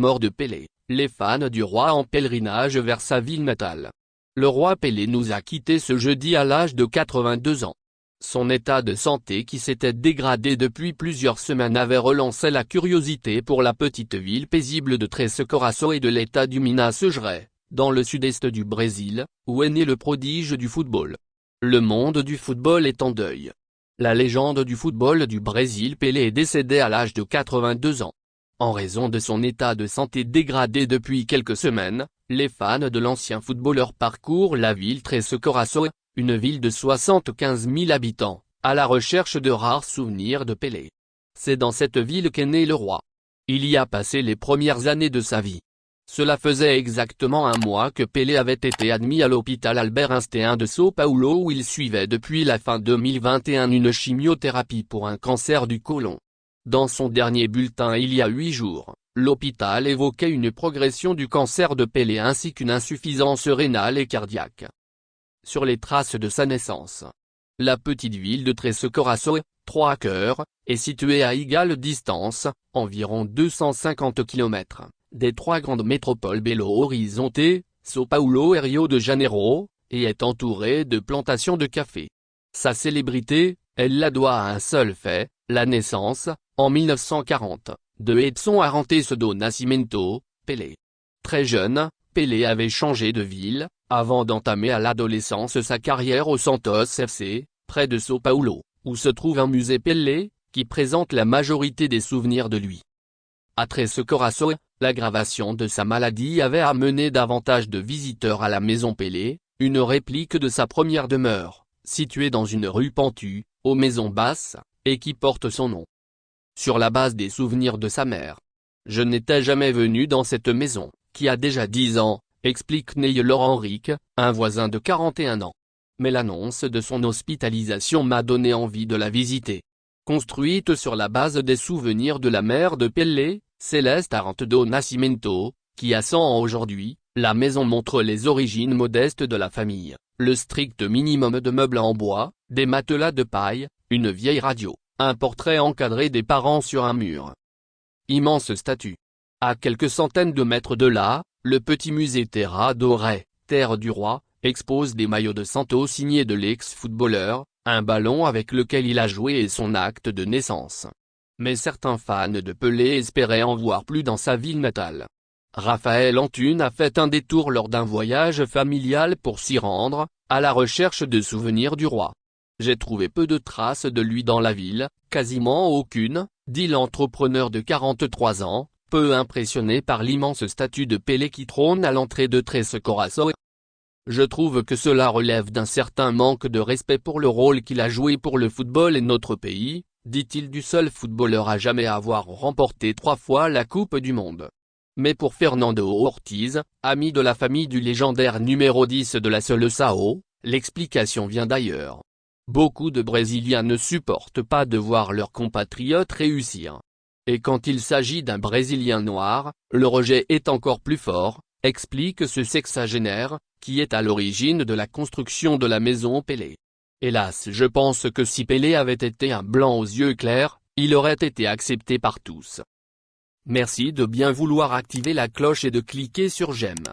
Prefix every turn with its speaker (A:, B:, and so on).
A: Mort de Pelé, les fans du roi en pèlerinage vers sa ville natale. Le roi Pelé nous a quittés ce jeudi à l'âge de 82 ans. Son état de santé qui s'était dégradé depuis plusieurs semaines avait relancé la curiosité pour la petite ville paisible de Três Corações et de l'état du Minas Gerais, dans le sud-est du Brésil, où est né le prodige du football. Le monde du football est en deuil. La légende du football du Brésil Pelé est décédé à l'âge de 82 ans. En raison de son état de santé dégradé depuis quelques semaines, les fans de l'ancien footballeur parcourent la ville Três Corações, une ville de 75 000 habitants, à la recherche de rares souvenirs de Pelé. C'est dans cette ville qu'est né le roi. Il y a passé les premières années de sa vie. Cela faisait exactement un mois que Pelé avait été admis à l'hôpital Albert Einstein de São Paulo où il suivait depuis la fin 2021 une chimiothérapie pour un cancer du côlon. Dans son dernier bulletin il y a 8 jours, l'hôpital évoquait une progression du cancer de Pelé ainsi qu'une insuffisance rénale et cardiaque. Sur les traces de sa naissance. La petite ville de Três Corações, 3 cœurs, est située à égale distance, environ 250 km, des 3 grandes métropoles Belo Horizonte, São Paulo et Rio de Janeiro, et est entourée de plantations de café. Sa célébrité, elle la doit à un seul fait, la naissance, en 1940, de Edson Arantes do Nascimento, Pelé. Très jeune, Pelé avait changé de ville, avant d'entamer à l'adolescence sa carrière au Santos FC, près de São Paulo, où se trouve un musée Pelé, qui présente la majorité des souvenirs de lui. À Três Corações, l'aggravation de sa maladie avait amené davantage de visiteurs à la maison Pelé, une réplique de sa première demeure, située dans une rue pentue, aux Maisons Basses, et qui porte son nom. Sur la base des souvenirs de sa mère. Je n'étais jamais venu dans cette maison, qui a déjà 10 ans, explique Neylor Henrique, un voisin de 41 ans. Mais l'annonce de son hospitalisation m'a donné envie de la visiter. Construite sur la base des souvenirs de la mère de Pelé, Celeste Arantes do Nascimento, qui a 100 ans aujourd'hui, la maison montre les origines modestes de la famille, le strict minimum de meubles en bois, des matelas de paille, une vieille radio, un portrait encadré des parents sur un mur. Immense statue. À quelques centaines de mètres de là, le petit musée Terra do Rei, Terre du Roi, expose des maillots de Santos signés de l'ex-footballeur, un ballon avec lequel il a joué et son acte de naissance. Mais certains fans de Pelé espéraient en voir plus dans sa ville natale. Raphaël Antunes a fait un détour lors d'un voyage familial pour s'y rendre, à la recherche de souvenirs du roi. J'ai trouvé peu de traces de lui dans la ville, quasiment aucune, dit l'entrepreneur de 43 ans, peu impressionné par l'immense statue de Pelé qui trône à l'entrée de Três Corações. Je trouve que cela relève d'un certain manque de respect pour le rôle qu'il a joué pour le football et notre pays, dit-il du seul footballeur à jamais avoir remporté 3 fois la Coupe du Monde. Mais pour Fernando Ortiz, ami de la famille du légendaire numéro 10 de la Seleção, l'explication vient d'ailleurs. Beaucoup de Brésiliens ne supportent pas de voir leurs compatriotes réussir. Et quand il s'agit d'un Brésilien noir, le rejet est encore plus fort, explique ce sexagénaire, qui est à l'origine de la construction de la maison Pelé. Hélas, je pense que si Pelé avait été un blanc aux yeux clairs, il aurait été accepté par tous. Merci de bien vouloir activer la cloche et de cliquer sur j'aime.